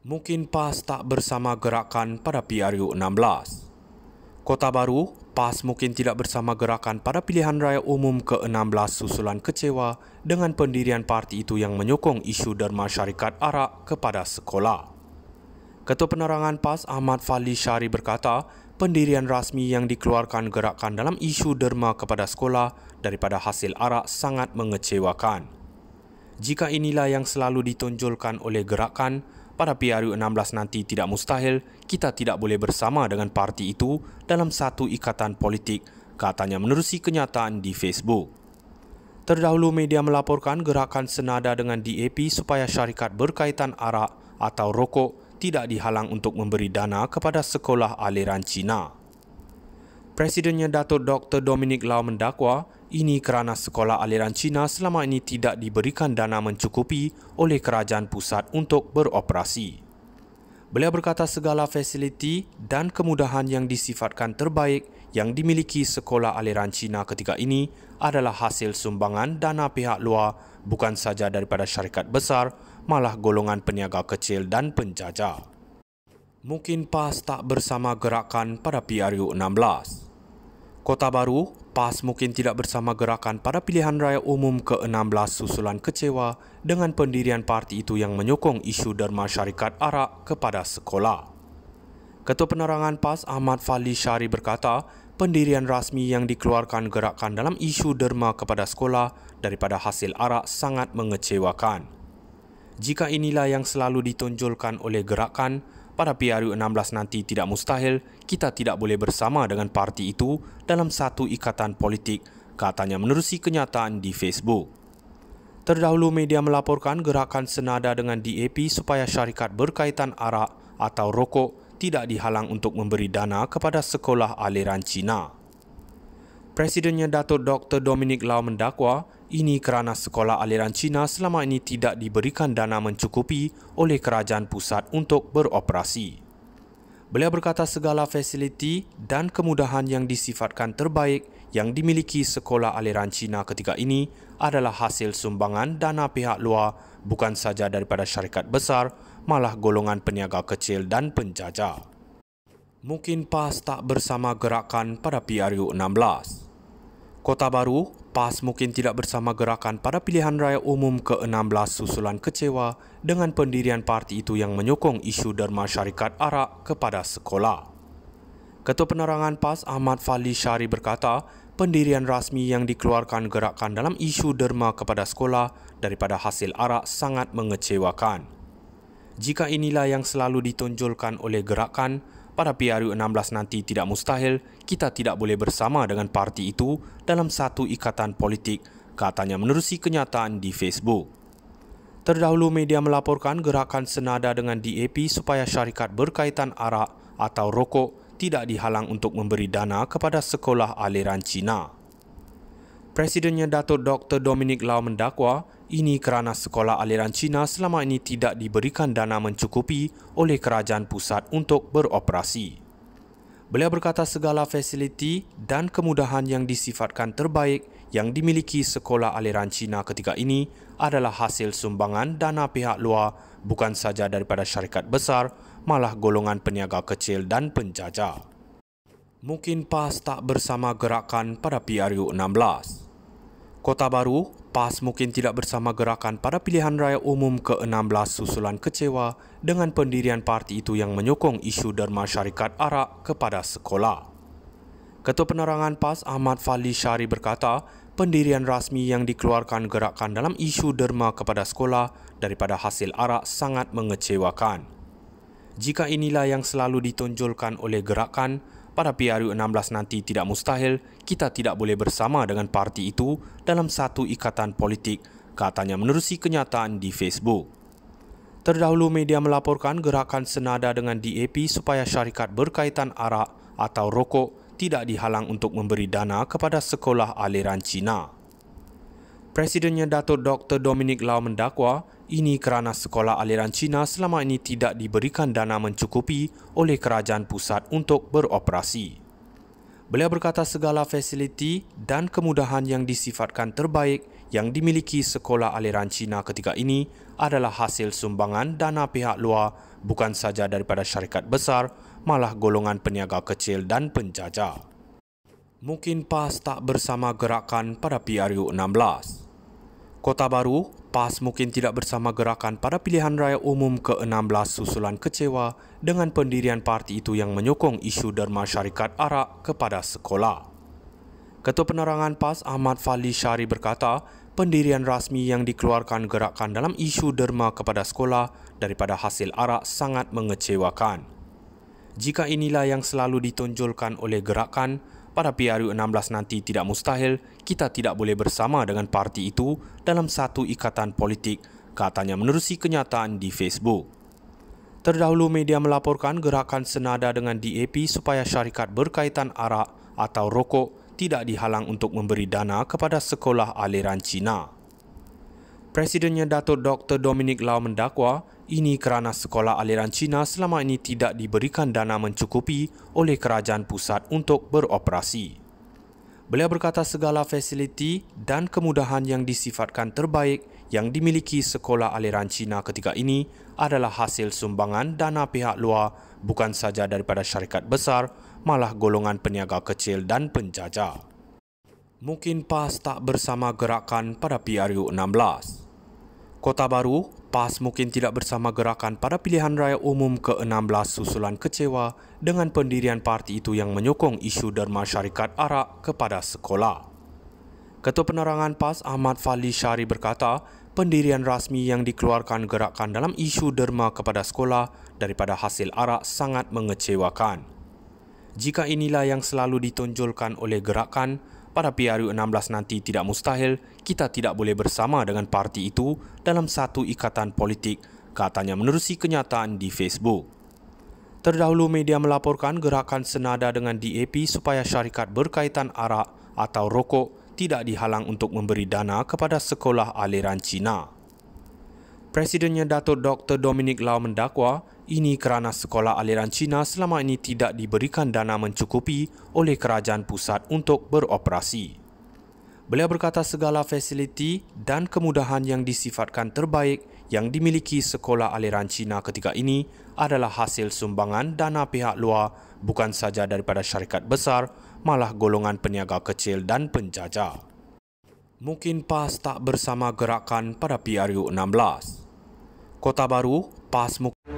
Mungkin PAS tak bersama gerakan pada PRU16. Kota Baru, PAS mungkin tidak bersama gerakan pada pilihan raya umum ke-16 susulan kecewa dengan pendirian parti itu yang menyokong isu derma syarikat arak kepada sekolah. Ketua Penerangan PAS Ahmad Fadli Syari berkata, pendirian rasmi yang dikeluarkan gerakan dalam isu derma kepada sekolah daripada hasil arak sangat mengecewakan. Jika inilah yang selalu ditonjolkan oleh gerakan, pada PRU16 nanti tidak mustahil kita tidak boleh bersama dengan parti itu dalam satu ikatan politik, katanya menerusi kenyataan di Facebook. Terdahulu media melaporkan gerakan senada dengan DAP supaya syarikat berkaitan arak atau rokok tidak dihalang untuk memberi dana kepada sekolah aliran Cina. Presidennya Datuk Dr. Dominic Lau mendakwa ini kerana sekolah aliran Cina selama ini tidak diberikan dana mencukupi oleh kerajaan pusat untuk beroperasi. Beliau berkata segala fasiliti dan kemudahan yang disifatkan terbaik yang dimiliki sekolah aliran Cina ketika ini adalah hasil sumbangan dana pihak luar, bukan saja daripada syarikat besar, malah golongan peniaga kecil dan penjajah. Mungkin PAS tak bersama gerakan pada PRU16. Kota Baru, PAS mungkin tidak bersama gerakan pada pilihan raya umum ke-16 susulan kecewa dengan pendirian parti itu yang menyokong isu derma syarikat arak kepada sekolah. Ketua Penerangan PAS Ahmad Fadli Syari berkata, pendirian rasmi yang dikeluarkan gerakan dalam isu derma kepada sekolah daripada hasil arak sangat mengecewakan. Jika inilah yang selalu ditonjolkan oleh gerakan, pada PRU16 nanti tidak mustahil kita tidak boleh bersama dengan parti itu dalam satu ikatan politik, katanya menerusi kenyataan di Facebook. Terdahulu media melaporkan gerakan senada dengan DAP supaya syarikat berkaitan arak atau rokok tidak dihalang untuk memberi dana kepada sekolah aliran Cina. Presidennya Datuk Dr. Dominic Lau mendakwa ini kerana sekolah aliran Cina selama ini tidak diberikan dana mencukupi oleh kerajaan pusat untuk beroperasi. Beliau berkata segala fasiliti dan kemudahan yang disifatkan terbaik yang dimiliki sekolah aliran Cina ketika ini adalah hasil sumbangan dana pihak luar, bukan saja daripada syarikat besar, malah golongan peniaga kecil dan penjajah. Mungkin PAS tak bersama gerakan pada PRU16. Kota Baru, PAS mungkin tidak bersama gerakan pada pilihan raya umum ke-16 susulan kecewa dengan pendirian parti itu yang menyokong isu derma syarikat arak kepada sekolah. Ketua Penerangan PAS Ahmad Fadli Syari berkata, pendirian rasmi yang dikeluarkan gerakan dalam isu derma kepada sekolah daripada hasil arak sangat mengecewakan. Jika inilah yang selalu ditonjolkan oleh gerakan, pada PRU16 nanti tidak mustahil kita tidak boleh bersama dengan parti itu dalam satu ikatan politik, katanya menerusi kenyataan di Facebook. Terdahulu media melaporkan gerakan senada dengan DAP supaya syarikat berkaitan arak atau rokok tidak dihalang untuk memberi dana kepada sekolah aliran Cina. Presidennya Datuk Dr. Dominic Lau mendakwa ini kerana sekolah aliran Cina selama ini tidak diberikan dana mencukupi oleh kerajaan pusat untuk beroperasi. Beliau berkata segala fasiliti dan kemudahan yang disifatkan terbaik yang dimiliki sekolah aliran Cina ketika ini adalah hasil sumbangan dana pihak luar, bukan saja daripada syarikat besar, malah golongan peniaga kecil dan penjajah. Mungkin PAS tak bersama gerakan pada PRU16. Kota Baru, PAS mungkin tidak bersama gerakan pada pilihan raya umum ke-16 susulan kecewa dengan pendirian parti itu yang menyokong isu derma syarikat arak kepada sekolah. Ketua Penerangan PAS Ahmad Fadli Syari berkata, pendirian rasmi yang dikeluarkan gerakan dalam isu derma kepada sekolah daripada hasil arak sangat mengecewakan. Jika inilah yang selalu ditonjolkan oleh gerakan, pada PRU16 nanti tidak mustahil kita tidak boleh bersama dengan parti itu dalam satu ikatan politik, katanya menerusi kenyataan di Facebook. Terdahulu media melaporkan gerakan senada dengan DAP supaya syarikat berkaitan arak atau rokok tidak dihalang untuk memberi dana kepada sekolah aliran Cina. Presidennya Datuk Dr. Dominic Lau mendakwa ini kerana sekolah aliran Cina selama ini tidak diberikan dana mencukupi oleh kerajaan pusat untuk beroperasi. Beliau berkata segala fasiliti dan kemudahan yang disifatkan terbaik yang dimiliki sekolah aliran Cina ketika ini adalah hasil sumbangan dana pihak luar, bukan saja daripada syarikat besar, malah golongan peniaga kecil dan penjajah. Mungkin PAS tak bersama gerakan pada PRU 16. Kota Baru, PAS mungkin tidak bersama gerakan pada pilihan raya umum ke-16 susulan kecewa dengan pendirian parti itu yang menyokong isu derma syarikat arak kepada sekolah. Ketua Penerangan PAS Ahmad Fadli Syari berkata, pendirian rasmi yang dikeluarkan gerakan dalam isu derma kepada sekolah daripada hasil arak sangat mengecewakan. Jika inilah yang selalu ditonjolkan oleh gerakan, pada PRU 16 nanti tidak mustahil kita tidak boleh bersama dengan parti itu dalam satu ikatan politik, katanya menerusi kenyataan di Facebook. Terdahulu media melaporkan gerakan senada dengan DAP supaya syarikat berkaitan arak atau rokok tidak dihalang untuk memberi dana kepada sekolah aliran Cina. Presidennya Datuk Dr. Dominic Lau mendakwa ini kerana sekolah aliran Cina selama ini tidak diberikan dana mencukupi oleh kerajaan pusat untuk beroperasi. Beliau berkata segala fasiliti dan kemudahan yang disifatkan terbaik yang dimiliki sekolah aliran Cina ketika ini adalah hasil sumbangan dana pihak luar, bukan saja daripada syarikat besar, malah golongan peniaga kecil dan penjajah. Mungkin PAS tak bersama gerakan pada PRU 16. Kota Baru, PAS mungkin tidak bersama gerakan pada pilihan raya umum ke-16 susulan kecewa dengan pendirian parti itu yang menyokong isu derma syarikat arak kepada sekolah. Ketua Penerangan PAS Ahmad Fadli Syari berkata, pendirian rasmi yang dikeluarkan gerakan dalam isu derma kepada sekolah daripada hasil arak sangat mengecewakan. Jika inilah yang selalu ditonjolkan oleh gerakan, pada PRU 16 nanti tidak mustahil kita tidak boleh bersama dengan parti itu dalam satu ikatan politik, katanya menerusi kenyataan di Facebook. Terdahulu media melaporkan gerakan senada dengan DAP supaya syarikat berkaitan arak atau rokok tidak dihalang untuk memberi dana kepada sekolah aliran Cina. Presidennya Datuk Dr. Dominic Lau mendakwa ini kerana sekolah aliran Cina selama ini tidak diberikan dana mencukupi oleh kerajaan pusat untuk beroperasi. Beliau berkata segala fasiliti dan kemudahan yang disifatkan terbaik yang dimiliki sekolah aliran Cina ketika ini adalah hasil sumbangan dana pihak luar, bukan saja daripada syarikat besar, malah golongan peniaga kecil dan penjajah. Mungkin PAS tak bersama gerakan pada PRU 16. Kota Baru, PAS mungkin